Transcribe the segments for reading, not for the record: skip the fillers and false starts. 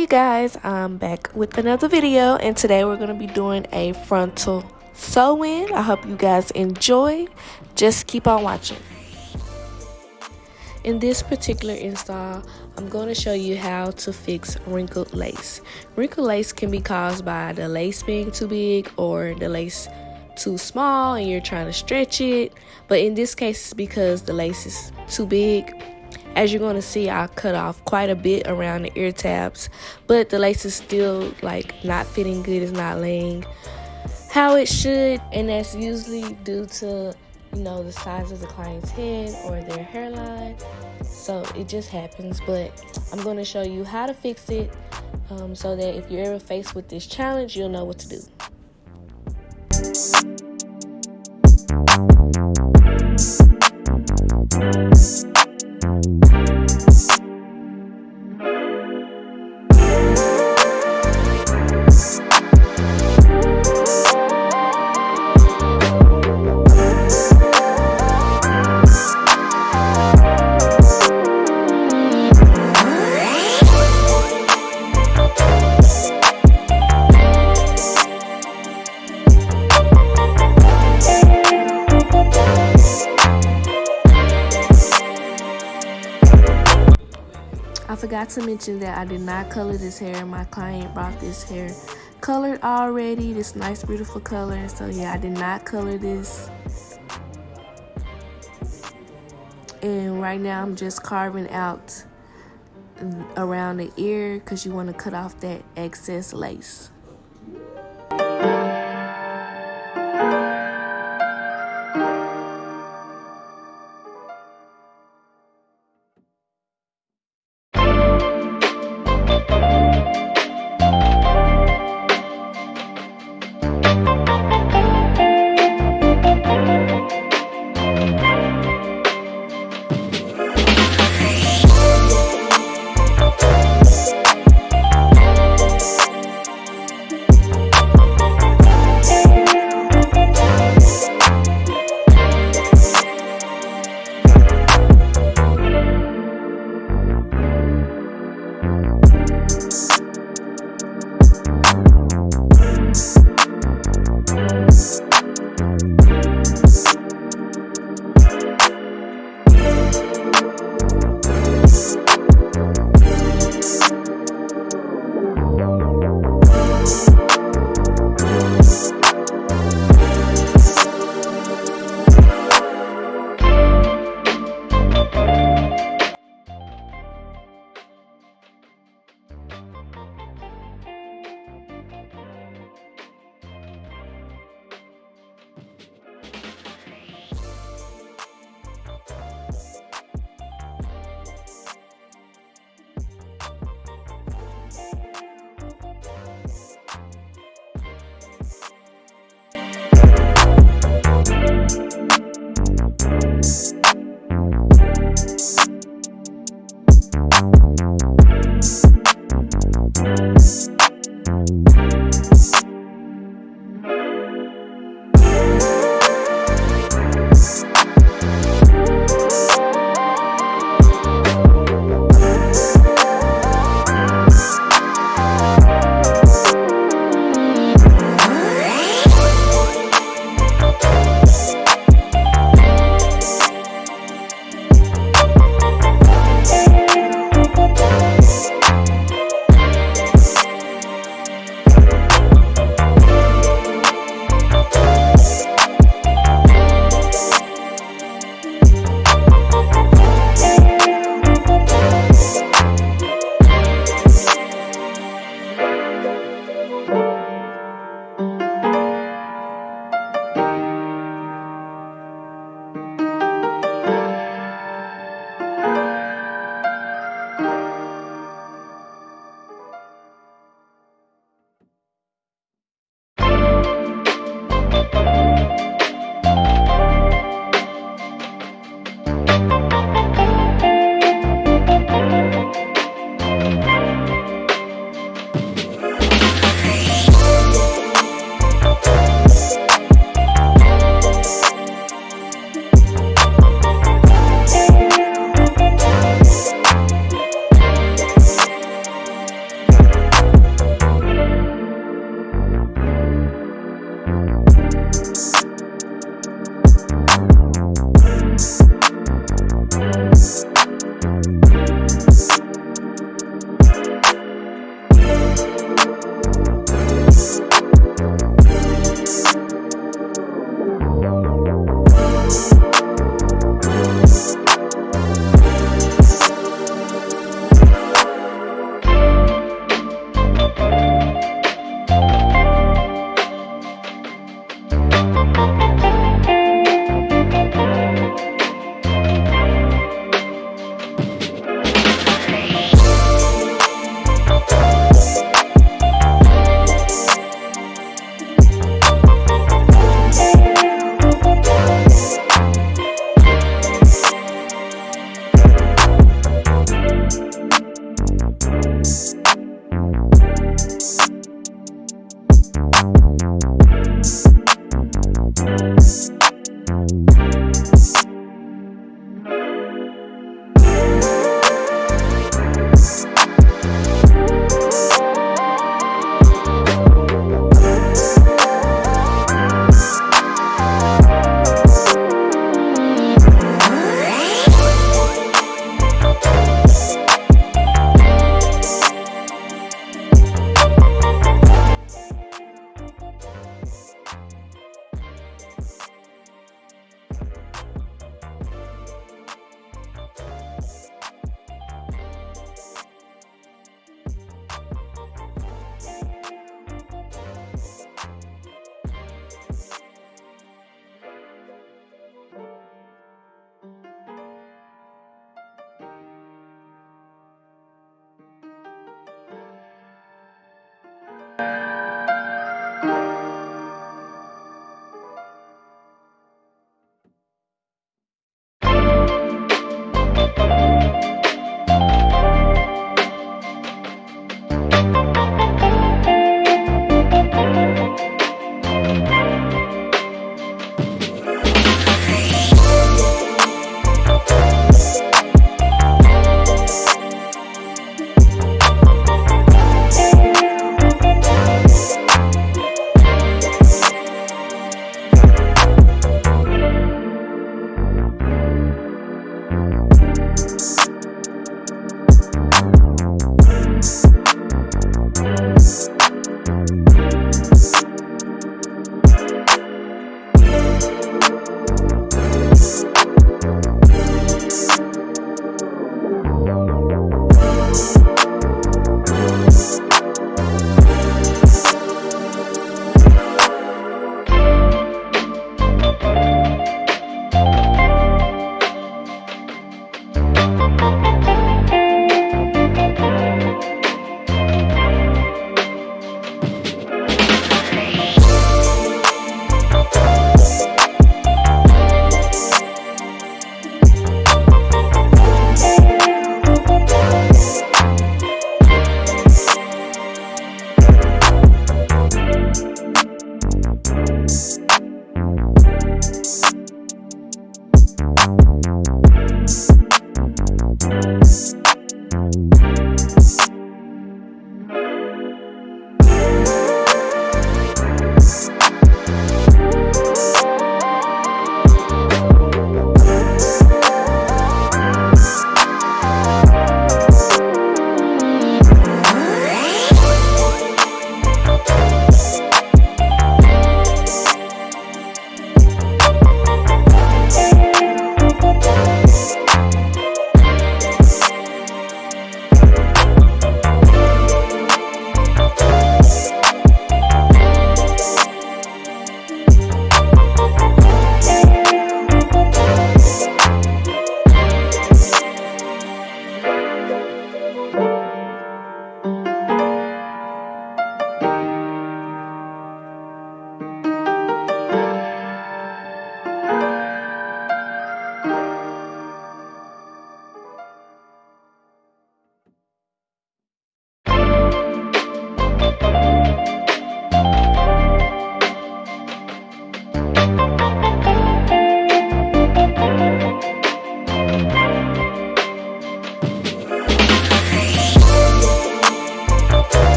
You guys, I'm back with another video, and today we're going to be doing a frontal sew-in. I hope you guys enjoy. Just keep on watching. In this particular install, I'm going to show you how to fix wrinkled lace. Wrinkled lace can be caused by the lace being too big or the lace too small and you're trying to stretch it, but in this case it's because the lace is too big. As you're going to see, I cut off quite a bit around the ear tabs, but the lace is still not fitting good. It's not laying how it should, and that's usually due to the size of the client's head or their hairline. So it just happens, but I'm going to show you how to fix it so that if you're ever faced with this challenge, you'll know what to do. I forgot to mention that I did not color this hair. My client brought this hair colored already, this nice beautiful color. So yeah, I did not color this. And right now I'm just carving out around the ear because you want to cut off that excess lace.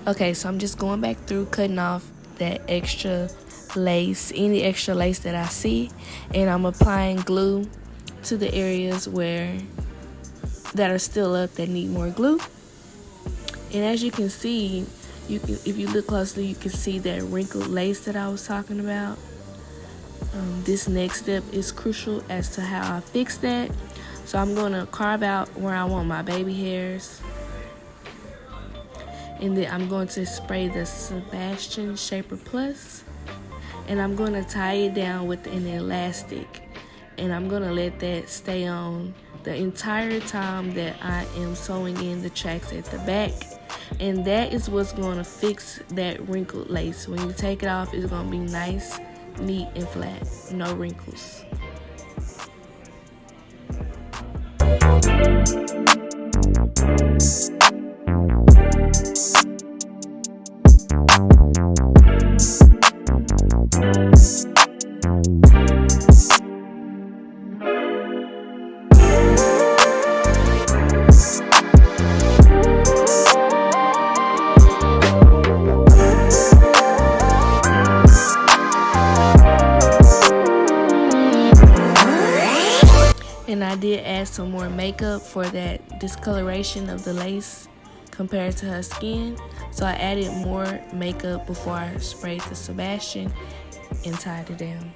Okay, so I'm just going back through cutting off that extra lace, any extra lace that I see, and I'm applying glue to the areas that are still up that need more glue. And as you can see, if you look closely, you can see that wrinkled lace that I was talking about. This next step is crucial as to how I fix that. So I'm going to carve out where I want my baby hairs. And then I'm going to spray the Sebastian Shaper Plus. And I'm going to tie it down with an elastic. And I'm going to let that stay on the entire time that I am sewing in the tracks at the back. and that is what's going to fix that wrinkled lace. When you take it off, it's going to be nice, neat, and flat, no wrinkles. And I did add some more makeup for that discoloration of the lace compared to her skin. So I added more makeup before I sprayed the Sebastian and tied it down.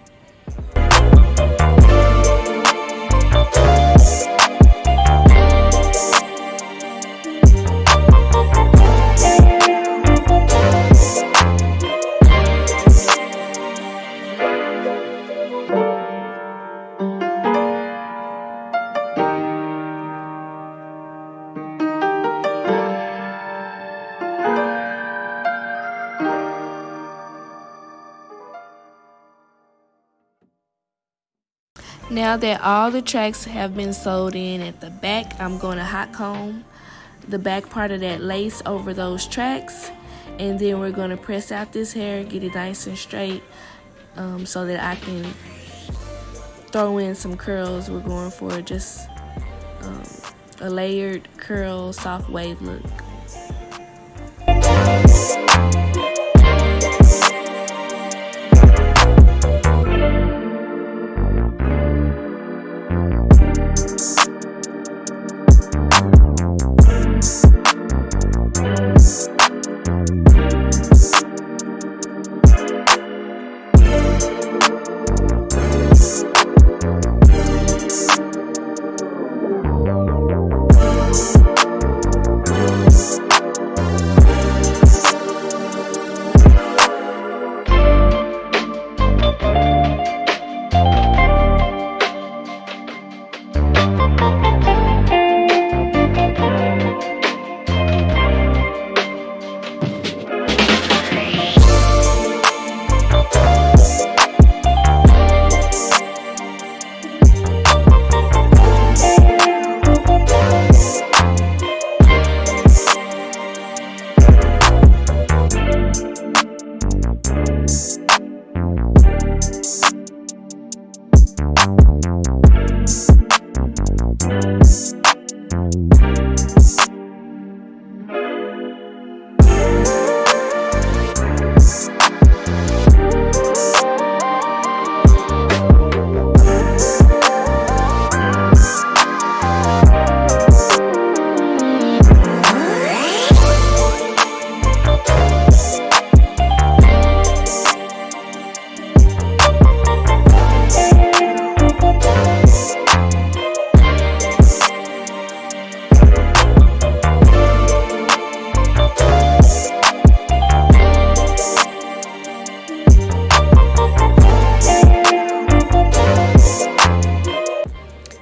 Now that all the tracks have been sewed in at the back, I'm going to hot comb the back part of that lace over those tracks, and then we're going to press out this hair, get it nice and straight, so that I can throw in some curls. We're going for just a layered curl, soft wave look.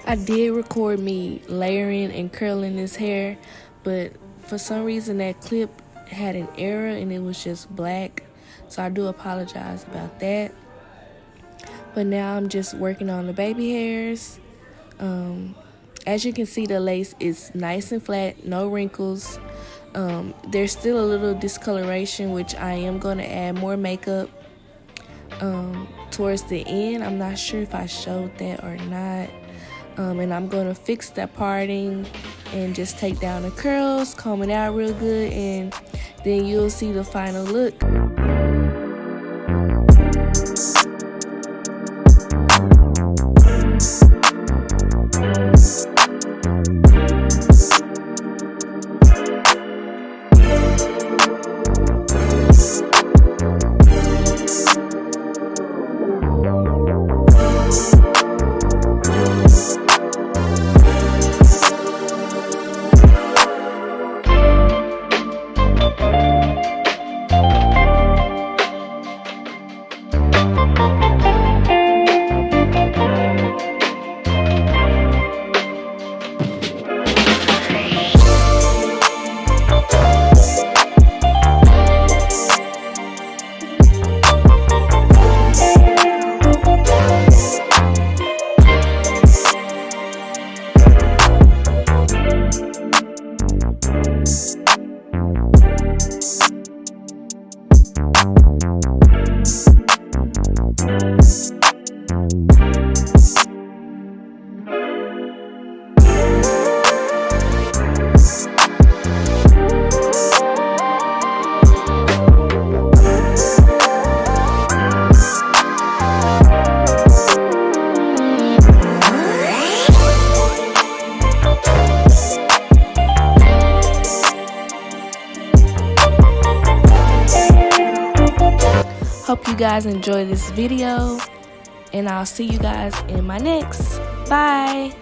I did record me layering and curling this hair, but for some reason that clip had an error and it was just black, so I do apologize about that. But now I'm just working on the baby hairs. As you can see, the lace is nice and flat, no wrinkles. There's still a little discoloration, which I am going to add more makeup towards the end. I'm not sure if I showed that or not. And I'm going to fix that parting and just take down the curls, comb it out real good, and then you'll see the final look. Hope you guys enjoy this video, and I'll see you guys in my next. Bye.